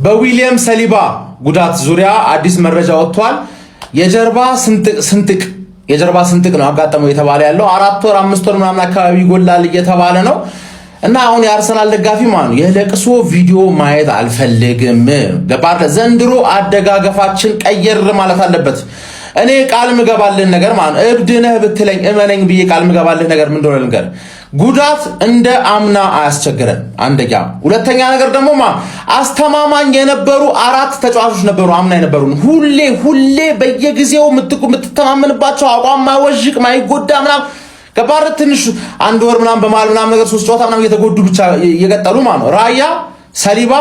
በዊሊያም ሰሊባ ጉዳት ዙሪያ አዲስ መረጃ ወጥቷል። የጀርባ ስንጥቅ ነው አጋጠመው የተባለ ያለው 4 ወር 5 ወር ምናምን አካባቢ ይጎላል እየተባለ ነው። እና አሁን የአርሰናል ደጋፊ ማኑ የለቅሶ ቪዲዮ ማየት አልፈልግም። ገባር ዘንድሮ አደጋገፋችን ቀየር ማለት አለበት። እኔ ቃል ምገባልን ነገር ማኑ እብድ ነህ ብትለኝ እመነኝ ብዬ ቃል ምገባልን ነገር ምን እንደሆነ ልንገር። ጉዳት እንደ አምና አያስቸግረን። አንደኛ ሁለተኛ ነገር ደግሞ አስተማማኝ የነበሩ 4 ተጫዋቾች ነበሩ አምና የነበሩ ሁሌ በየጊዜው የምትተማመንባቸው አቋም ማይወዥቅ ማይጎዳ ምናምን ገባር ትንሽ 1 ወር ምናምን በመሃል ምናምን ነገር 3 ጨዋታ ምናምን እየተጎዱ ብቻ እየቀጠሉ ማለት ራያ ሰሊባ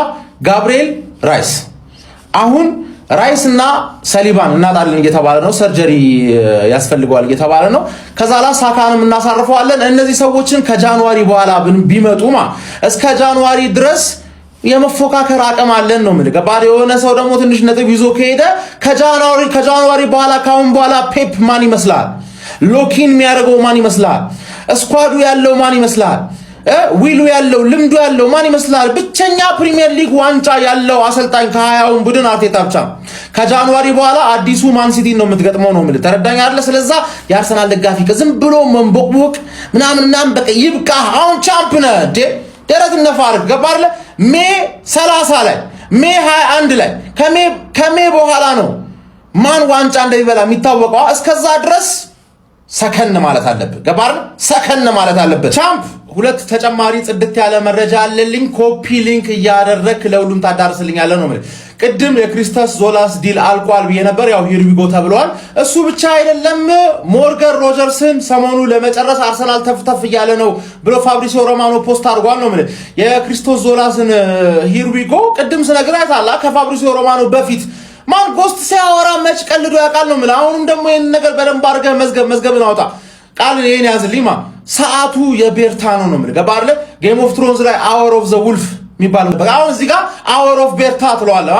ጋብሪኤል ራይስ አሁን ራይስ እና ሰሊባን እናጣለን እየተባለ ነው። ሰርጀሪ ያስፈልገዋል እየተባለ ነው። ከዛላ ሳካንም እናሳርፈዋለን። እነዚህ ሰዎችን ከጃንዋሪ በኋላ ቢመጡ እስከ ጃንዋሪ ድረስ የመፎካከር አቅም አለን ነው ማለት ገባር የሆነ ሰው ደግሞ ትንሽ ነጥብ ይዞ ከሄደ ከጃንዋሪ በኋላ ካሁን በኋላ ፔፕ ማን ይመስላል? ሎኪን የሚያደርገው ማን ይመስላል? ስኳዱ ያለው ማን ይመስላል? ዊሉ ያለው ልምዱ ያለው ማን ይመስላል? ብቸኛ ፕሪሚየር ሊግ ዋንጫ ያለው አሰልጣኝ ከ20ውን ቡድን አርቴታ ብቻ። ከጃንዋሪ በኋላ አዲሱ ማን ሲቲ ነው የምትገጥመው ነው ማለት ተረዳኝ አይደለ? ስለዛ የአርሰናል ደጋፊ ከዝም ብሎ መንቦቅቦቅ ምናምን በቃ ይብቃ። አሁን ቻምፕ ነህ እንዴ ደረት ነፋር ገባር ሜ 30 ላይ ሜ 21 ላይ ከሜ በኋላ ነው ማን ዋንጫ እንደሚበላ የሚታወቀው። እስከዛ ድረስ ሰከን ማለት አለበት ገባር ሰከን ማለት አለበት። ቻምፕ 2 ተጨማሪ ጽድት ያለ መረጃ አለልኝ። ኮፒ ሊንክ እያደረክ ለሁሉም ታዳርስልኛለህ ነው ማለት። ቅድም የክሪስተስ ዞላስ ዲል አልቋል ብዬ ነበር። ያው ሂርዊጎ ተብሏል። እሱ ብቻ አይደለም ሞርጋን ሮጀርስን ሰሞኑ ለመጨረስ አርሰናል ተፍተፍ እያለ ነው ብሎ ፋብሪሲዮ ሮማኖ ፖስት አድርጓል ነው ማለት። የክሪስተስ ዞላስን ሂርዊጎ ቅድም ስነግራታላ ከፋብሪሲዮ ሮማኖ በፊት ማን ጎስት ሲያወራ መች ቀልዶ ያውቃል ነው ማለት። አሁንም ደግሞ ይሄን ነገር በደንብ አድርገህ መዝገብን አውጣ። ቃል ይሄን ያዝልኝ ሰዓቱ የቤርታ ነው ማለት ገባር ጌም ኦፍ ትሮንስ ላይ አወር ኦፍ ዘ ውልፍ የሚባል ነበር። አሁን እዚህ ጋር አወር ኦፍ ቤርታ ትለዋለህ።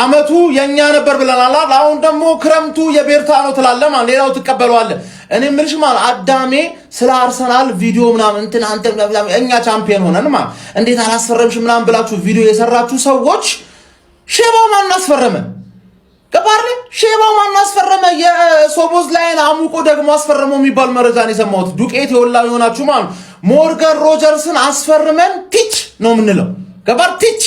አመቱ የኛ ነበር ብለናል። አሁን ደግሞ ክረምቱ የቤርታ ነው ትላለህ ማለት ሌላው ትቀበለዋለህ። እኔ ምልሽ ማለት አዳሜ ስለ አርሰናል ቪዲዮ ምናምን እንትን አንተ እኛ ቻምፒየን ሆነን ማለት እንዴት አላስፈረምሽ ምናምን ብላችሁ ቪዲዮ የሰራችሁ ሰዎች ሼባው ማን አስፈረመ? ገባር ሼባው ማን አስፈረመ? የሶቦዝ ላይን አሙቆ ደግሞ አስፈረመው የሚባል መረጃ ነው የሰማሁት። ዱቄት የወላ የሆናችሁ ማለት ሞርጋን ሮጀርስን አስፈርመን ቲች ነው የምንለው ገባር ቲች።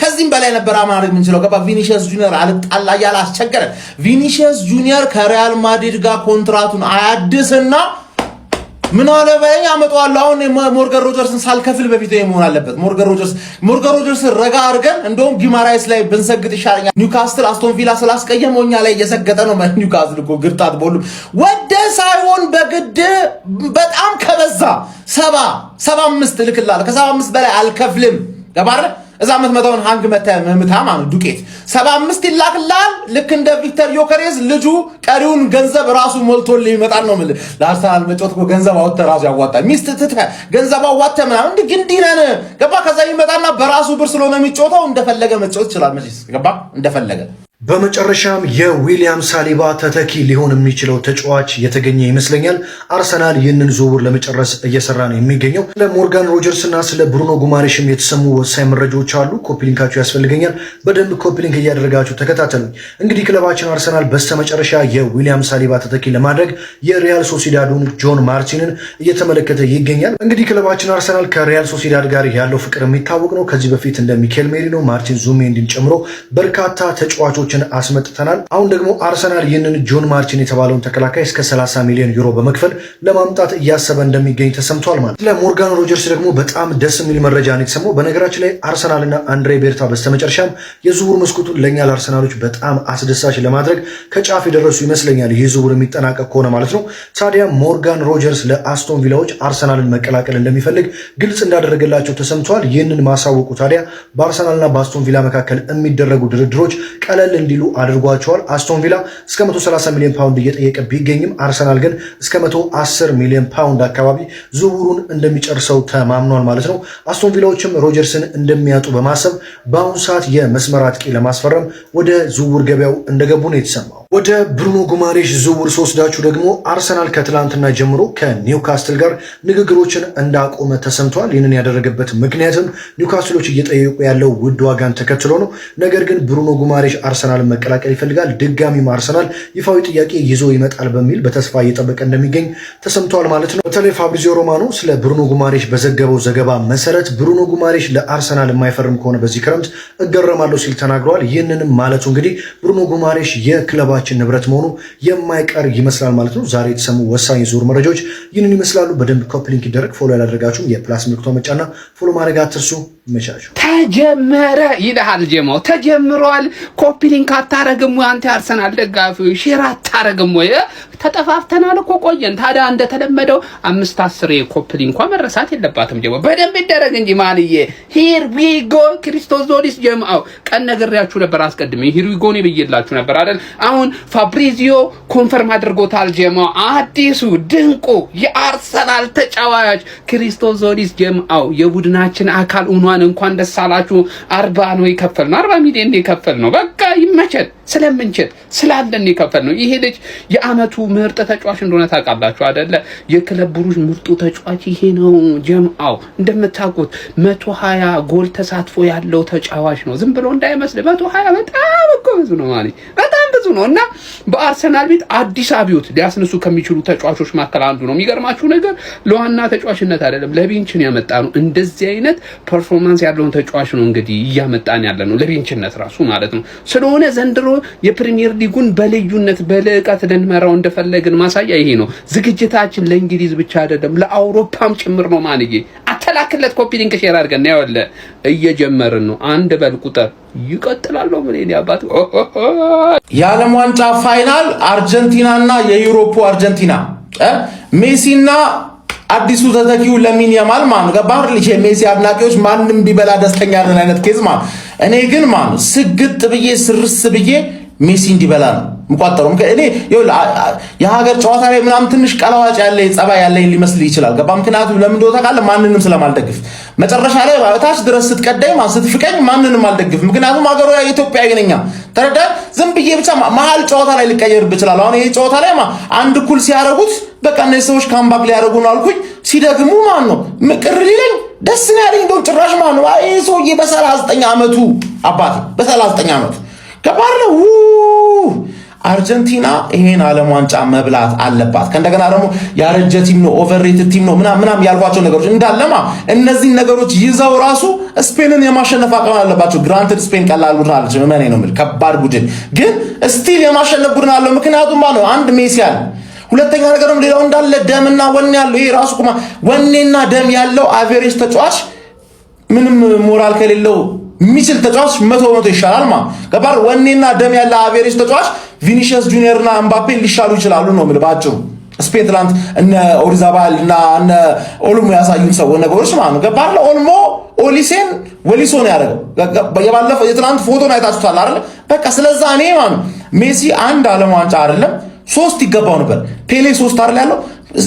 ከዚህም በላይ ነበር አማርኛ የምንችለው ገባር። ቪኒሺየስ ጁኒየር አልጣላ ያለ አስቸገረ። ቪኒሺየስ ጁኒየር ከሪያል ማድሪድ ጋር ኮንትራቱን አያድስና ምን አለ በለኝ አመጣዋለሁ። አሁን ሞርጋን ሮጀርስን ሳልከፍል በፊት መሆን አለበት። ሞርጋን ሮጀርስ ረጋ አድርገን እንደውም ጊማራይስ ላይ ብንሰግጥ ይሻለኛል። ኒውካስትል አስቶን ቪላ ስላስቀየመው እኛ ላይ እየሰገጠ ነው ማለት ኒውካስትል እኮ ግርጣት ቦሉ ወደ ሳይሆን በግድ በጣም ከበዛ 75 ልክላለሁ። ከ75 በላይ አልከፍልም ገባር እዛ መተውን ሃንግ መታማ ነው ዱቄት 75 ይላክላል። ልክ እንደ ቪክተር ዮከሬዝ ልጁ ቀሪውን ገንዘብ ራሱ ሞልቶልኝ ይመጣል ነው ማለት። ለአርሰናል መጫወት እኮ ገንዘብ አወጣ ራሱ ያዋጣል። ሚስት ትተ ገንዘብ አዋጣ ምናምን እንደ ግንዲነን ገባ። ከዛ ይመጣና በራሱ ብር ስለሆነ የሚጫወተው እንደፈለገ መጫወት ይችላል ማለት ገባ እንደፈለገ። በመጨረሻም የዊሊያም ሳሊባ ተተኪ ሊሆን የሚችለው ተጫዋች የተገኘ ይመስለኛል። አርሰናል ይህንን ዝውውር ለመጨረስ እየሰራ ነው የሚገኘው። ስለ ሞርጋን ሮጀርስ እና ስለ ብሩኖ ጉማሬሽም የተሰሙ ወሳኝ መረጃዎች አሉ። ኮፒሊንካችሁ ያስፈልገኛል። በደንብ ኮፒሊንክ እያደረጋችሁ ተከታተሉኝ። እንግዲህ ክለባችን አርሰናል በስተመጨረሻ የዊሊያም ሳሊባ ተተኪ ለማድረግ የሪያል ሶሲዳዱን ጆን ማርቲንን እየተመለከተ ይገኛል። እንግዲህ ክለባችን አርሰናል ከሪያል ሶሲዳድ ጋር ያለው ፍቅር የሚታወቅ ነው። ከዚህ በፊት እንደ ሚኬል ሜሪኖ፣ ማርቲን ዙሜንዲን ጨምሮ በርካታ ተጫዋቾች አስመጥተናል። አሁን ደግሞ አርሰናል ይህንን ጆን ማርቲን የተባለውን ተከላካይ እስከ 30 ሚሊዮን ዩሮ በመክፈል ለማምጣት እያሰበ እንደሚገኝ ተሰምቷል ማለት። ለሞርጋን ሮጀርስ ደግሞ በጣም ደስ የሚል መረጃ ነው የተሰማው። በነገራችን ላይ አርሰናልና አንድሬ ቤርታ በስተመጨረሻም የዝውውር መስኮቱን ለኛ ለአርሰናሎች በጣም አስደሳች ለማድረግ ከጫፍ የደረሱ ይመስለኛል። ይህ ዝውውር የሚጠናቀቅ ከሆነ ማለት ነው። ታዲያ ሞርጋን ሮጀርስ ለአስቶን ቪላዎች አርሰናልን መቀላቀል እንደሚፈልግ ግልጽ እንዳደረገላቸው ተሰምቷል። ይህንን ማሳወቁ ታዲያ በአርሰናልና በአስቶን ቪላ መካከል የሚደረጉ ድርድሮች ቀለል እንዲሉ አድርጓቸዋል። አስቶን ቪላ እስከ 130 ሚሊዮን ፓውንድ እየጠየቀ ቢገኝም አርሰናል ግን እስከ 110 ሚሊዮን ፓውንድ አካባቢ ዝውውሩን እንደሚጨርሰው ተማምኗል ማለት ነው። አስቶን ቪላዎችም ሮጀርስን እንደሚያጡ በማሰብ በአሁኑ ሰዓት የመስመር አጥቂ ለማስፈረም ወደ ዝውውር ገበያው እንደገቡ ነው የተሰማው። ወደ ብሩኖ ጉማሬሽ ዝውውር ስወስዳችሁ ደግሞ አርሰናል ከትላንትና ጀምሮ ከኒውካስትል ጋር ንግግሮችን እንዳቆመ ተሰምቷል። ይህንን ያደረገበት ምክንያትም ኒውካስትሎች እየጠየቁ ያለው ውድ ዋጋን ተከትሎ ነው። ነገር ግን ብሩኖ ጉማሬሽ አርሰናልን መቀላቀል ይፈልጋል። ድጋሚም አርሰናል ይፋዊ ጥያቄ ይዞ ይመጣል በሚል በተስፋ እየጠበቀ እንደሚገኝ ተሰምቷል ማለት ነው። በተለይ ፋብሪዚዮ ሮማኖ ስለ ብሩኖ ጉማሬሽ በዘገበው ዘገባ መሰረት ብሩኖ ጉማሬሽ ለአርሰናል የማይፈርም ከሆነ በዚህ ክረምት እገረማለሁ ሲል ተናግረዋል። ይህንንም ማለቱ እንግዲህ ብሩኖ ጉማሬሽ የክለባ ንብረት መሆኑ የማይቀር ይመስላል ማለት ነው። ዛሬ የተሰሙ ወሳኝ የዝውውር መረጃዎች ይህንን ይመስላሉ። በደንብ ኮፒ ሊንክ ይደረግ። ፎሎ ያላደረጋችሁም የፕላስ ምልክቷን መጫና ፎሎ ማድረግ አትርሱ። መቻችሁ ተጀመረ ይልሃል ጀማው ተጀምሯል። ኮፒ ሊንክ አታረግም ወይ አንተ አርሰናል ደጋፊ? ሼር አታረግም ወይ? ተጠፋፍተናል እኮ ቆየን። ታዲያ እንደተለመደው 5-10 የኮፒ ሊንኳ መረሳት የለባትም ጀማው። በደንብ ይደረግ እንጂ ማንዬ። ሂር ዊ ጎ ክርስቶስ ዞዲስ ጀማው። ቀን ነግሬያችሁ ነበር አስቀድሜ። ሂር ዊ ጎ ነው ብዬላችሁ ነበር አይደል? አሁን ፋብሪዚዮ ኮንፈርም አድርጎታል ጀማው። አዲሱ ድንቁ የአርሰናል ተጫዋች ክርስቶስ ዞዲስ ጀማው የቡድናችን አካል ሆኗል። እንኳን ደስ አላችሁ። 40 ነው የከፈልነው፣ 40 ሚሊዮን ነው የከፈልነው። በቃ ይመቸል ስለምንችል ስላለን የከፈልነው። ይሄ ልጅ የአመቱ ምርጥ ተጫዋች እንደሆነ ታውቃላችሁ አይደለ? የክለብ ብሩጅ ምርጡ ተጫዋች ይሄ ነው ጀማው። እንደምታውቁት 120 ጎል ተሳትፎ ያለው ተጫዋች ነው። ዝም ብሎ እንዳይመስል 120 በጣም እኮ ብዙ ነው ማለት በጣም ብዙ ነው። እና በአርሰናል ቤት አዲስ አብዮት ሊያስነሱ ከሚችሉ ተጫዋቾች መካከል አንዱ ነው። የሚገርማችሁ ነገር ለዋና ተጫዋችነት አይደለም ለቤንችን ያመጣ ነው። እንደዚህ አይነት ፐርፎርማንስ ያለውን ተጫዋች ነው እንግዲህ እያመጣን ያለ ነው ለቤንችነት ራሱ ማለት ነው። ስለሆነ ዘንድሮ የፕሪሚየር ሊጉን በልዩነት በልቀት ልንመራው እንደፈለግን ማሳያ ይሄ ነው። ዝግጅታችን ለእንግሊዝ ብቻ አይደለም ለአውሮፓም ጭምር ነው። ማንዬ አተላክለት ኮፒ ሊንክ ሼር አድርገን ያወለ እየጀመርን ነው። አንድ በል ቁጥር ይቀጥላል ነው ምን ያባቱ የዓለም ዋንጫ ፋይናል አርጀንቲናና የዩሮፑ አርጀንቲና ሜሲና አዲሱ ተተኪው ለሚን ያማል ማን ገባር ልጅ ሜሲ አድናቂዎች ማንንም ቢበላ ደስተኛ ነን አይነት ኬዝ ማን። እኔ ግን ማን ስግጥ ብዬ ስርስ ብዬ ሜሲ እንዲበላ ነው ምቋጠረው። እኔ የሀገር ጨዋታ ላይ ምናምን ትንሽ ቀላዋጭ ያለ ጸባይ ያለኝ ሊመስል ይችላል ገባ። ምክንያቱም ለምን እንደው ታውቃለህ ማንንም ስለማልደግፍ መጨረሻ ላይ ታች ድረስ ስትቀደኝ ማን ስትፍቀኝ ማንንም አልደግፍ። ምክንያቱም ሀገሩ ኢትዮጵያ አይገነኛ ተረዳ። ዝም ብዬ ብቻ መሀል ጨዋታ ላይ ልቀየርብ ይችላል። አሁን ይሄ ጨዋታ ላይ አንድ እኩል ሲያረጉት በቃ እነዚህ ሰዎች ካምባክ ሊያደርጉ ነው አልኩኝ። ሲደግሙ ማን ነው ምቅር ሊለኝ ደስ ነው ያለኝ። እንደው ጭራሽ ማን ነው ይሄ ሰውዬ በ39 ዓመቱ አባቴ በ39 ዓመቱ ገባር ነው። አርጀንቲና ይሄን ዓለም ዋንጫ መብላት አለባት። ከእንደገና ደግሞ ያረጀ ቲም ነው ኦቨርሬትድ ቲም ነው ምናምን ያልኳቸው ነገሮች እንዳለማ እነዚህ ነገሮች ይዘው ራሱ ስፔንን የማሸነፍ አቅም አለባቸው። ግራንትድ ስፔን ቀላል ቡድን አለች ምን ነው የምልህ ከባድ ቡድን ግን ስቲል የማሸነፍ ቡድን አለው። ምክንያቱም ማለት አንድ ሜሲ አለ፣ ሁለተኛ ነገር ደግሞ ሌላው እንዳለ ደምና ወኔ ያለው ይሄ ራሱ ወኔና ደም ያለው አቨሬጅ ተጫዋች ምንም ሞራል ከሌለው ሚችል ተጫዋች 100% ይሻላል ማለት ገባር። ወኔና ደም ያለ አቨሬጅ ተጫዋች ቪኒሺየስ ጁኒየርና ኤምባፔ ሊሻሉ ይችላሉ ነው ማለት ባጭሩ። ስፔን ትላንት እነ ኦሪዛባል እና እነ ኦልሞ ያሳዩን ሰው ነገሮች ማለት ገባር። ለኦልሞ ኦሊሴን ወሊሶ ነው ያደረገው። የባለፈው የትላንት ፎቶን አይታችሁታል አይደል? በቃ ስለዛ እኔ ማለት ሜሲ አንድ ዓለም ዋንጫ አይደለም 3 ይገባው ነበር። ፔሌ 3 አይደል ያለው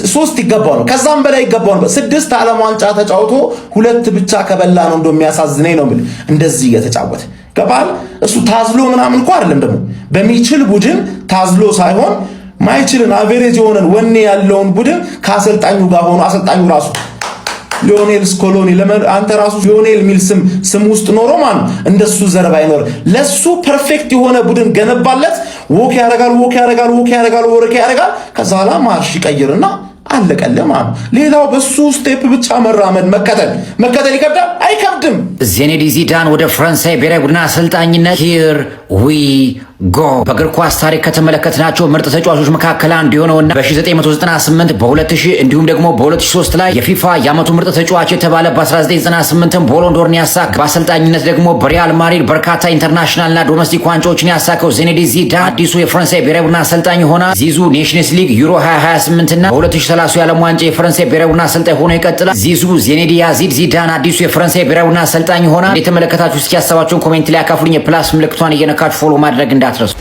3 ይገባው ነው፣ ከዛም በላይ ይገባው ነበር። 6 ዓለም ዋንጫ ተጫውቶ 2 ብቻ ከበላ ነው እንደሚያሳዝነኝ ነው ማለት እንደዚህ እየተጫወተ ገባል። እሱ ታዝሎ ምናምን እንኳን አይደለም ደግሞ በሚችል ቡድን ታዝሎ ሳይሆን ማይችልን አቨሬጅ የሆነን ወኔ ያለውን ቡድን ከአሰልጣኙ ጋር ሆኖ አሰልጣኙ ራሱ ሊዮኔል ስኮሎኒ አንተ ራሱ ሊዮኔል ሚል ስም ውስጥ ኖሮ ማን እንደሱ ዘርባ አይኖር። ለሱ ፐርፌክት የሆነ ቡድን ገነባለት። ወክ ያደርጋል ከዛ ኋላ ማርሽ ይቀይርና አለቀለ ማለት ሌላው በሱ ስቴፕ ብቻ መራመድ መከተል ይከብዳል አይከብድም። ዚኔዲን ዚዳን ወደ ፈረንሳይ ብሔራዊ ቡድን አሰልጣኝነት ሂር ዊ ጎ በእግር ኳስ ታሪክ ከተመለከትናቸው ምርጥ ተጫዋቾች መካከል አንዱ የሆነውና በ1998 በ2000 እንዲሁም ደግሞ በ2003 ላይ የፊፋ የዓመቱ ምርጥ ተጫዋች የተባለ በ1998 ቦሎን ዶርን ያሳካ በአሰልጣኝነት ደግሞ በሪያል ማድሪድ በርካታ ኢንተርናሽናልና ዶሜስቲክ ዋንጫዎችን ያሳካው ዚኔዲን ዚዳን አዲሱ የፈረንሳይ ብሔራዊ ቡድን አሰልጣኝ ሆና ዚዙ ኔሽንስ ሊግ ዩሮ 2028 እና በ2030 የዓለም ዋንጫ የፈረንሳይ ብሔራዊ ቡድን አሰልጣኝ ሆኖ ይቀጥላል። ዚዙ ዚኔዲን ዚዳን አዲሱ የፈረንሳይ ብሔራዊ ቡድን አሰልጣኝ ሆና የተመለከታችሁ እስኪ ሀሳባችሁን ኮሜንት ላይ አካፍሉኝ። የፕላስ ምልክቷን እየነካችሁ ፎሎ ማድረግ እንዳትረሱ።